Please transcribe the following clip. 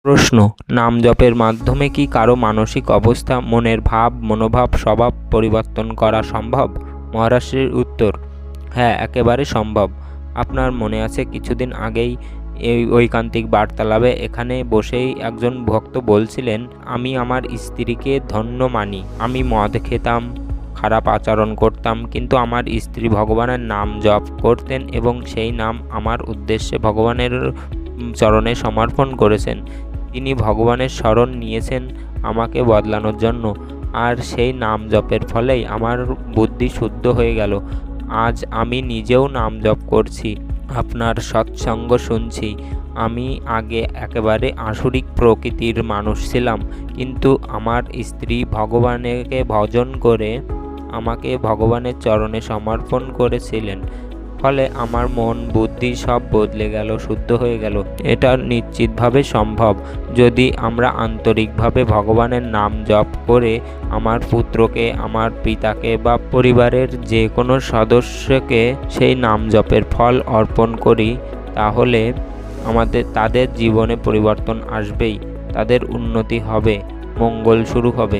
প্রশ্ন: নাম জপের মাধ্যমে কি কারো মানসিক অবস্থা, মনের ভাব, মনোভাব, স্বভাব পরিবর্তন করা সম্ভব? মহারাষ্ট্রের উত্তর: হ্যাঁ, একেবারে সম্ভব। আপনার মনে আছে কিছুদিন আগেই এই ঐকান্তিক বার্তালাপে এখানে বসেই একজন ভক্ত বলছিলেন, আমি আমার স্ত্রীকে ধন্য মানি। আমি মদ খেতাম, খারাপ আচরণ করতাম, কিন্তু আমার স্ত্রী ভগবানের নাম জপ করতেন এবং সেই নাম আমার উদ্দেশ্যে ভগবানের চরণে সমর্পণ করেছেন। তিনি ভগবানের শরণ নিয়েছেন আমাকে বদলানোর জন্য, আর সেই নাম জপের ফলেই আমার বুদ্ধি শুদ্ধ হয়ে গেল। আজ আমি নিজেও নাম জপ করছি, আপনার সৎসঙ্গ শুনছি। আমি আগে একেবারে আসরিক প্রকৃতির মানুষ ছিলাম, কিন্তু আমার স্ত্রী ভগবানকে ভজন করে আমাকে ভগবানের চরণে সমর্পণ করেছিলেন। ফলে আমার মন বুদ্ধি সব বদলে গেল, শুদ্ধ হয়ে গেল। এটা নিশ্চিতভাবে সম্ভব যদি আমরা আন্তরিকভাবে ভগবানের নাম জপ করে আমার পুত্রকে, আমার পিতাকে বা পরিবারের যে কোনো সদস্যকে সেই নাম জপের ফল অর্পণ করি, তাহলে তাদের জীবনে পরিবর্তন আসবেই, তাদের উন্নতি হবে, মঙ্গল শুরু হবে।